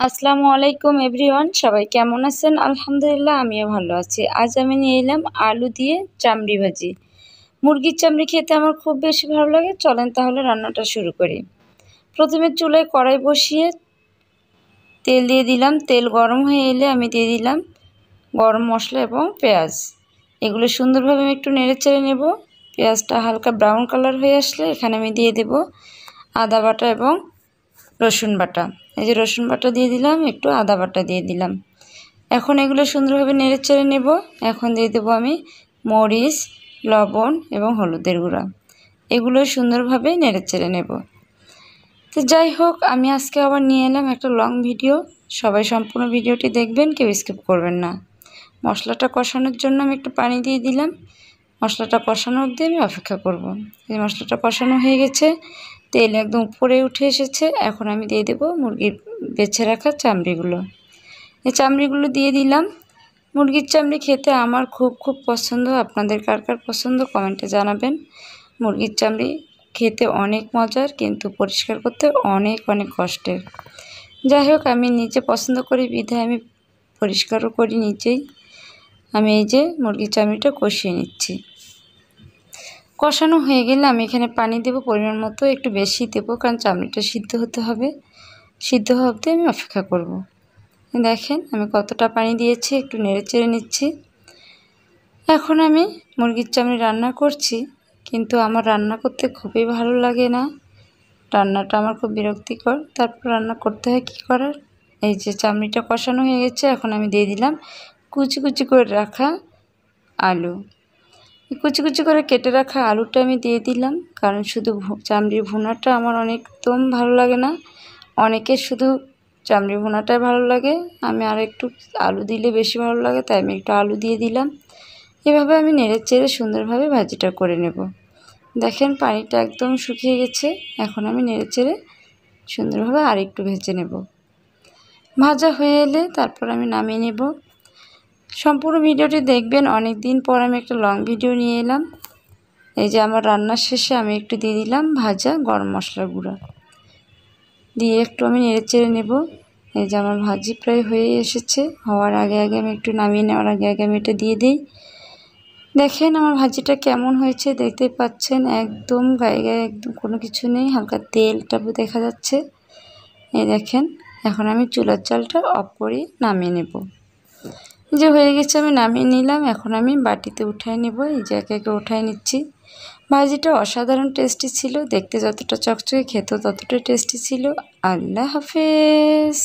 আসসালামু আলাইকুম এভরিওয়ান, সবাই কেমন আছেন? আলহামদুলিল্লাহ, আমিও ভালো আছি। আজ আমি নিয়ে এলাম আলু দিয়ে চামড়ি ভাজি। মুরগির চামড়ি খেতে আমার খুব বেশি ভালো লাগে। চলেন তাহলে রান্নাটা শুরু করি। প্রথমে চুলায় কড়াই বসিয়ে তেল দিয়ে দিলাম। তেল গরম হয়ে এলে আমি দিয়ে দিলাম গরম মশলা এবং পেঁয়াজ। এগুলো সুন্দরভাবে আমি একটু নেড়ে চেড়ে নেব। পেঁয়াজটা হালকা ব্রাউন কালার হয়ে আসলে এখানে আমি দিয়ে দেব আদা বাটা এবং রসুন বাটা। এই যে রসুন বাটা দিয়ে দিলাম, একটু আদা বাটা দিয়ে দিলাম। এখন এগুলো সুন্দরভাবে নেড়ে চেড়ে নেব। এখন দিয়ে দেবো আমি মরিচ, লবণ এবং হলুদের গুঁড়া। এগুলো সুন্দরভাবে নেড়ে চেড়ে নেব। তো যাই হোক, আমি আজকে আবার নিয়ে এলাম একটা লং ভিডিও। সবাই সম্পূর্ণ ভিডিওটি দেখবেন, কেউ স্কিপ করবেন না। মশলাটা কষানোর জন্য আমি একটু পানি দিয়ে দিলাম। মশলাটা কষানো অবধি আমি অপেক্ষা করব। এই মশলাটা কষানো হয়ে গেছে, তেল একদম উপরে উঠে এসেছে। এখন আমি দিয়ে দেবো মুরগির বেছে রাখা চামড়িগুলো। এই চামড়িগুলো দিয়ে দিলাম। মুরগির চামড়ি খেতে আমার খুব পছন্দ। আপনাদের কার কার পছন্দ কমেন্টে জানাবেন। মুরগির চামড়ি খেতে অনেক মজার, কিন্তু পরিষ্কার করতে অনেক কষ্টের। যাই হোক, আমি নিজে পছন্দ করি বিধায় আমি পরিষ্কারও করি নিজেই। আমি এই যে মুরগির চামড়িটা কষিয়ে নিচ্ছি। কষানো হয়ে গেলে আমি এখানে পানি দেব পরিমাণ মতো, একটু বেশি দেব, কারণ চামড়িটা সিদ্ধ হতে হবে। সিদ্ধ হওয়া অবধি আমি অপেক্ষা করব। দেখেন আমি কতটা পানি দিয়েছি, একটু নেড়ে চেড়ে নিচ্ছি। এখন আমি মুরগির চামড়ি রান্না করছি, কিন্তু আমার রান্না করতে খুবই ভালো লাগে না। রান্নাটা আমার খুব বিরক্তিকর। তারপর রান্না করতে হয়, কী করার। এই যে চামড়িটা কষানো হয়ে গেছে, এখন আমি দিয়ে দিলাম কুচি করে রাখা আলু। কুচি করে কেটে রাখা আলুটা আমি দিয়ে দিলাম, কারণ শুধু চামড়ির ভুনাটা আমার একদম ভালো লাগে না। অনেকের শুধু চামড়ি ভুনাটাই ভালো লাগে, আমি আর একটু আলু দিলে বেশি ভালো লাগে, তাই আমি একটু আলু দিয়ে দিলাম। এভাবে আমি নেড়ে চেড়ে সুন্দরভাবে ভাজিটা করে নেব। দেখেন পানিটা একদম শুকিয়ে গেছে। এখন আমি নেড়ে চেড়ে সুন্দরভাবে আর একটু ভেজে নেব। ভাজা হয়ে এলে তারপর আমি নামিয়ে নেব। সম্পূর্ণ ভিডিওটি দেখবেন। অনেক দিন পর আমি একটা লং ভিডিও নিয়ে এলাম। এই যে আমার রান্নার শেষে আমি একটু দিয়ে দিলাম ভাজা গরম মশলার গুঁড়া দিয়ে একটু আমি নেড়ে চেড়ে নেব। এই যে আমার ভাজি প্রায় হয়ে এসেছে। হওয়ার আগে আমি একটু নামিয়ে নেওয়ার আগে আমি এটা দিয়ে দিই। দেখেন আমার ভাজিটা কেমন হয়েছে, দেখতেই পাচ্ছেন একদম গায়ে একদম কোনো কিছু নেই, হালকা তেলটা দেখা যাচ্ছে। এই দেখেন, এখন আমি চুলার জালটা অফ করে নামিয়ে নেব। যে হয়ে গেছে, আমি নামিয়ে নিলাম। এখন আমি বাটিতে উঠায় নেব। এই যে একে উঠায় নিচ্ছি। ভাজিটা অসাধারণ টেস্টি ছিল, দেখতে যতটা চকচকে খেতেও ততটাই টেস্টি ছিল। আল্লাহ হাফেজ।